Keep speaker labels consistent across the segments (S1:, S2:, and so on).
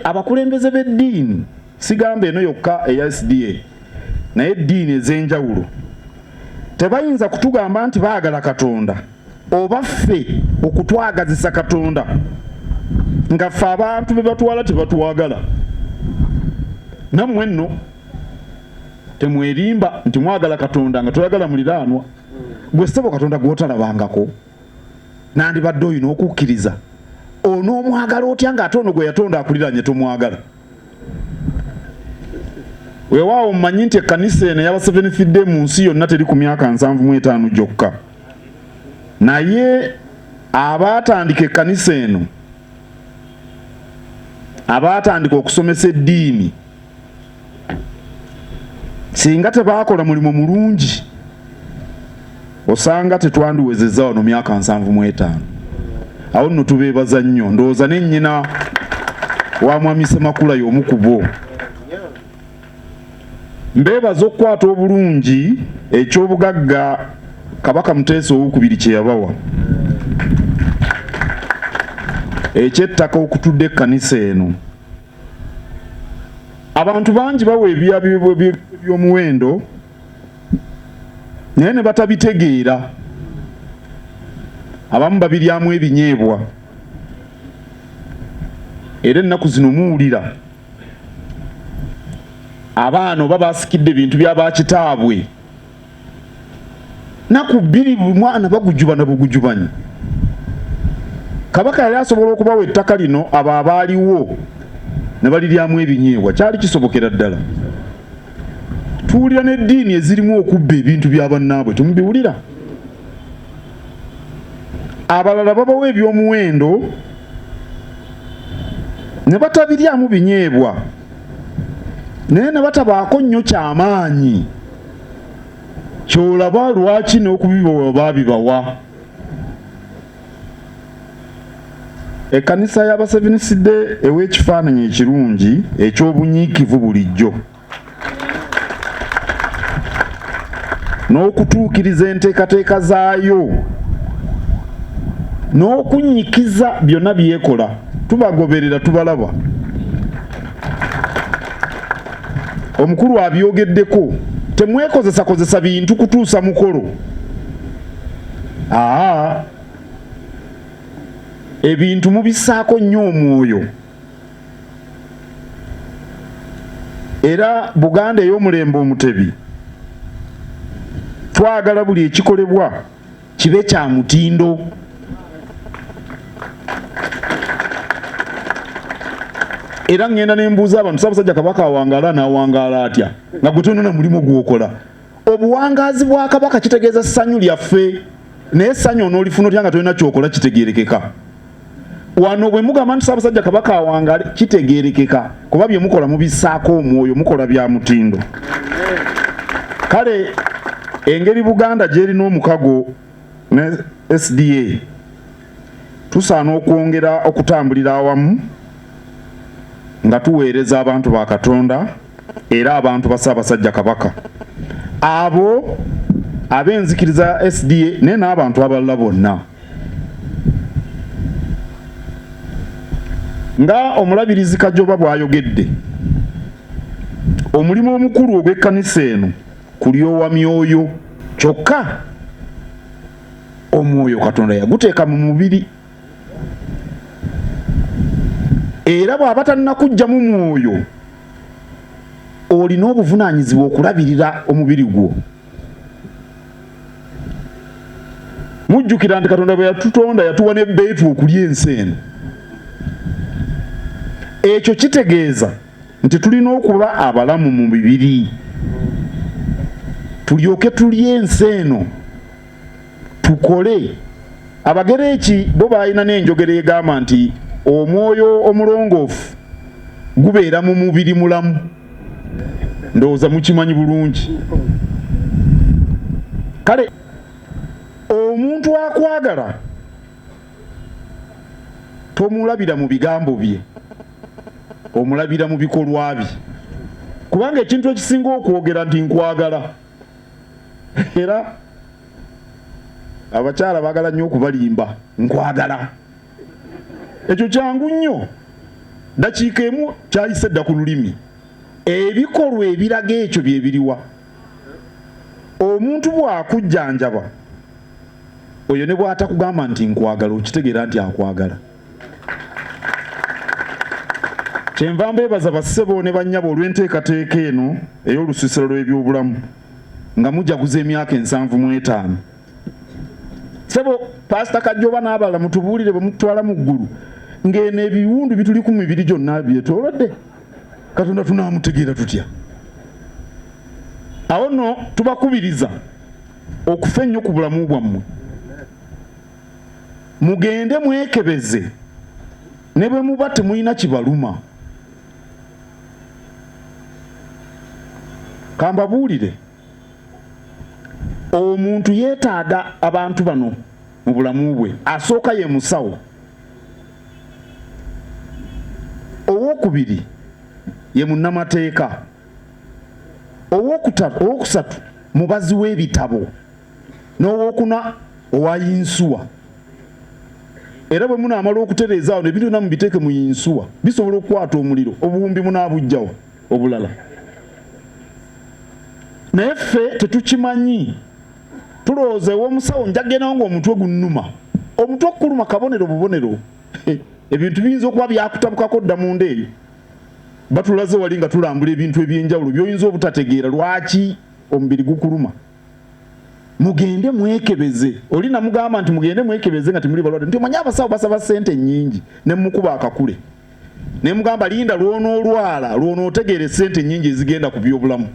S1: abakulembeze b'eddiini sigamba eno yokka eya SDA naye eddiini ez'enjawulo tebayinza kutugamba nti baagala Katonda oba ffe okutwagazisa Katonda nga ffe abantu be batwala tebatwagala. Nammwe nno temwerimba nti mwagala Katonda nga toyagala muliraanwa. Gwe ssebo Katonda gw'otalabangako nandibadde oyina okukkiriza onoomwagala otya ng'ate ono gwe yatonda akuliranye tomwagala. Weewaawo mmanyi nti ekkanisa eno ey'aba Seventh Day mu nsi yonna teri ku myaka 75 gyokka, naye abaatandika ekkanisa eno, abaatandika okusomesa eddiini, singa tebaakola mulimu mulungi osanga tetwandiwezezza wano myaka 75. Awo nno tubeebaza nnyo. Ndowooza ne nnyina wa Mwami Ssemakula y'omu ku bo. Mbeebaza okukwata obulungi eky'obugagga Kabaka Muteesa II kye yabawa, eky'ettaka okutudde ekkanisa eno. Abantu bangi bawa ebyabyo by'omuwendo naye ne batabitegeera. Abamu babiryamu ebinyeebwa. Era ennaku zino muwulira abaana oba basikidde ebintu by'abakitaabwe, naku 2 buli mwana bagujuba na bugujubanyi. Kabaka yali asobola okubawa ettaka lino abo abaaliwo ne baliryamu ebinyeebwa, kyali kisobokera ddala. Tuwulira n'eddiini ezirimu okubba ebintu bya bannaabwe, temubiwulira? Abalala babawa eby'omuwendo ne batabiryamu binyeebwa naye ne batabaako nnyo kyamaanyi kyolaba lwaki n'okubibawa baabibawa. Ekkanisa y'aba Seventh Day ew'ekifaananyi ekirungi eky'obunyiikivu bulijjo n'okutuukiriza enteekateeka zaayo n'okunyikiza byonna byekola. Tubagoberera, tubalaba. Omukulu abyogeddeko, temwekozesa bintu kutuusa mukolo. Ebintu mubissaako nnyo omwoyo. Era Buganda ey'omulembe omutebi twagala buli ekikolebwa kibe kya mutindo. Era ngenda nembuuza abantu, Ssaabasajja Kabaka awangaala n'awangaala atya nga gwe tonona mulimu gw'okola? Obuwangaazi bwa Kabaka kitegeeza ssanyu lyaffe, naye essanyu onoolifuna otya nga tolina kyokola kitegeerekeka? Wano bwe mugamba nti Ssaabasajja Kabaka awangaale kitegeerekeka kuba bye mukola mubissaako omwoyo, mukola bya mutindo. Kale engeri Buganda gy'erina omukago ne SDA, tusaana okwongera okutambulira awamu nga tuweereza abantu ba Katonda era abantu ba Ssaabasajja Kabaka, abo ab'enzikiriza SDA naye n'abantu abalala bonna. Nga omulabirizi Kajoba bw'ayogedde, omulimu omukulu ogw'ekkanisa eno kulyowa myoyo kyokka. Omwoyo Katonda yaguteeka mu mubiri, era bw'aba tannakugjamu mwoyo olina obuvunaanyizibwa okulabirira omubiri gwo. Mujjukira nti Katonda bwe yatutonda yatuwa n'ebbeetu okulya ensi eno. Ekyo kitegeeza nti tulina okuba abalamu mu mibiri, tulyoke tulye ensi eno, tukole. Abagereki bo balina n'enjogera egamba nti omwoyo omulongoofu gubeera mu mubiri mulamu. Ndowooza mukimanyi bulungi. Kale omuntu akwagala tomulabira mu bigambo bye, omulabira mu bikolwa bye, kubanga ekintu ekisinga okwogera nti nkwagala. Era abakyala baagala nnyo okubalimba nkwagala. Ekyo kyangu nnyo dakiika emu kyayise dda ku lulimi ebikolwa ebiraga ekyo bye biriwa omuntu bw'akujjanjaba oyo ne bw'atakugamba nti nkwagala okitegeera nti akwagala kyenva mbeebaza bassebo ne bannyabo olw'enteekateeka eno ey'olusiisira lw'ebyobulamu nga mujaguza emyaka 75 sebo pasita Kajjoba n'abalala mutubuulire bwe mutwala mu ggulu ng'eno ebiwundu bituli ku mibiri gyonna byetoolodde Katonda tunaamutegeera tutya awo nno tubakubiriza okufa ennyo ku bulamu bwammwe mugende mwekebeze ne bwe muba temulina kibaluma kambabuulire omuntu yeetaaga abantu bano mu bulamu bwe asooka ye musawo owookubiri ye munnamateeka owokusatu mubazi w'ebitabo n'owookuna owa yinsuwa era bwe munaamala okutereeza awo ne byonna mubiteeke mu yinsuwa bisobola okukwata omuliro obuwumbi munaabujjawo obulala naye ffe tetukimanyi tulowooza ew'omusawo njagendawo ng'omutwe gunnuma omutwe okukuluma kabonero bubonero ebintu biyinza okuba byakutabukako dda munda eyo batulaze wali nga tulambula ebintu ebyenjawulo by'oyinza obutategeera lwaki omubiri gukuluma mugende mwekebeze oli namugamba nti mugende mwekebeze nga temuli balwadde nti omanyi abasawo basaba ssente nnyingi ne mukuba akakule ne mugamba linda lw'onoolwala lw'onootegeera ssente nnyingi ezigenda ku byobulamu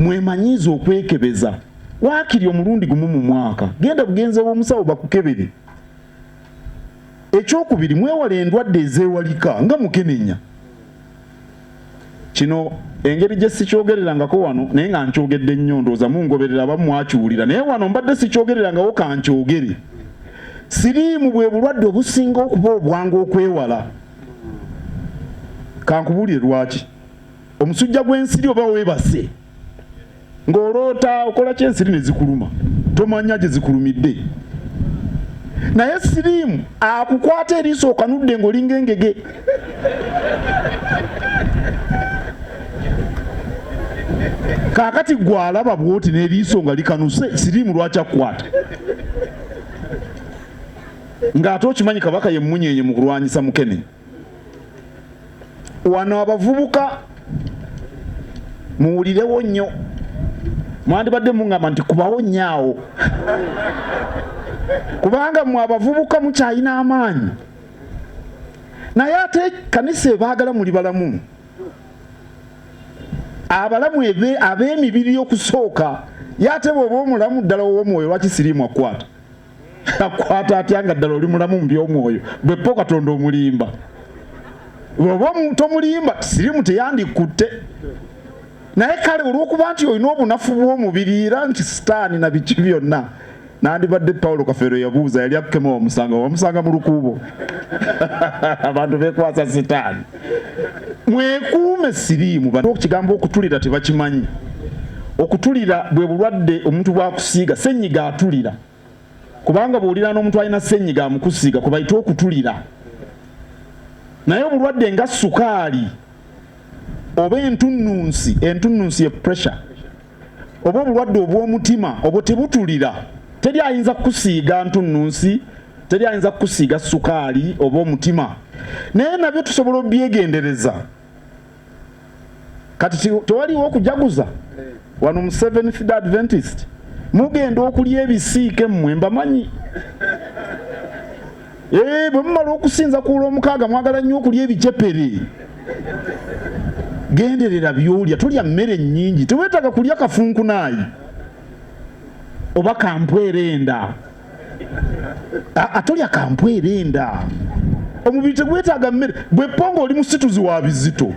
S1: mwemanyiiza okwekebeza waakiri omulundi gumu mu mwaka genda bugenze bw'omusawo bakukebere ekyokubiri mwewala endwadde ezeewalika nga mukenenya kino engeri gye sikyogererangako wano naye nga nkyogedde nnyo ndowooza mungoberera abamu mwakiwulira naye wano mbadde sikyogererangawo kankyogere siriimu bwe bulwadde obusinga okuba obwangu okwewala kankubuulire lwaki omusujja gw'ensiri oba weebase ng'oloota okola kyensiri ne zikuluma tomanya gye zikulumidde naye siriimu akukwata eriiso okanudde ng'olinga engege kaakati gwalaba bwoti n'eriiso nga likanuse siriimu lwaki akukwata ng'ate okimanyi kabaka ye mmunyenye mu kulwanyisa mukene wano abavubuka muwulirewo nnyo mwandibadde mungamba nti kubawo nnyawo kubanga mwe abavubuka mukyayina amaanyi naye ate kanisa ebaagala muli balamu abalamu ab'emibiri y'okusooka yate bw'oba omulamu ddala ow'omwoyo lwaki siriimu akwata akwata atya nga ddala oli mulamu mu by'omwoyo bweppo Katonda omulimba bw'oba tomulimba siriimu teyandikutte naye kale olw'okuba nti olina obunafu bw'omubiri era nti sitaani na biki byonna nandibadde Pawulo Kafeero yabuuza yali akukema wamusanga mu lukuubo abantu beekwasa sitaani mwekuume siriimu kigambo okutulira tebakimanyi okutulira bwe bulwadde omuntu bwakusiiga ssenyiga atulira kubanga bw'olira n'omuntu alina ssenyiga amukusiiga kubayita okutulira naye obulwadde nga sukaali oba entunnunsi ye pressure oba obulwadde obw'omutima obwo tebutulira teri ayinza kukusiiga ntunnunsi teri ayinza kukusiiga sukaali oba omutima naye nabyo tusobola obyegendereza kati tewaliwo okujaguza wano mu Seventh Day Adventist mugenda okulya ebisiike mmwe mbamanyi bwe mumala okusinza ku Olw'omukaaga mwagala nnyo okulya ebicepere genderera byolya tolya mmere nnyingi teweetaaga kulya kafunkunaayi oba kampwerenda atolya kampwerenda omubiri tegwetaaga mmere bweppo ng'oli musituzi wa bizito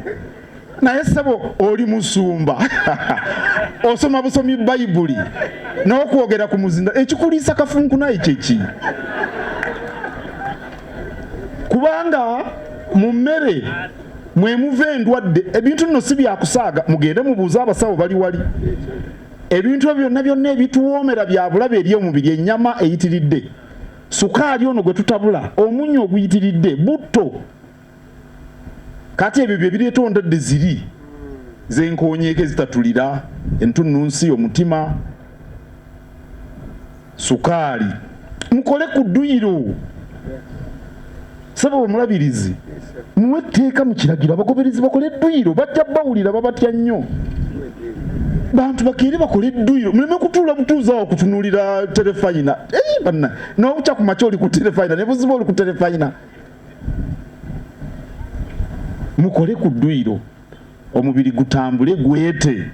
S1: naye ssebo oli musumba osoma busomi bayibuli n'okwogera ku muzinda ekikuliisa kafunkunaayi kyeki kubanga mu mmere mwe muva endwadde ebintu nno si byakusaaga mugende mubuuze abasawo bali wali ebintu byonna byonna ebituwoomera bya bulabe eri omubiri ennyama eyitiridde sukaali ono gwe tutabula, omunyo oguyitiridde, butto. Kati ebyo bye bireeta ondadde ziri z'enkoonyeeko zitatulira, entunnunsi, omutima, sukaali. Mukole ku dduyiro. Saba omulabirizi, muwe etteeka mu kiragiro abagoberezi bakole edduyiro, bajja bawulira babatya nnyo. Bantu bakeere bakole edduyiro, muleme kutuula butuuzaawo kutunuulira terefayina. Banna n'obukya ku makya oli ku terefayina ne buziba oli ku terefayina. Mukole ku dduyiro, omubiri gutambule gwete.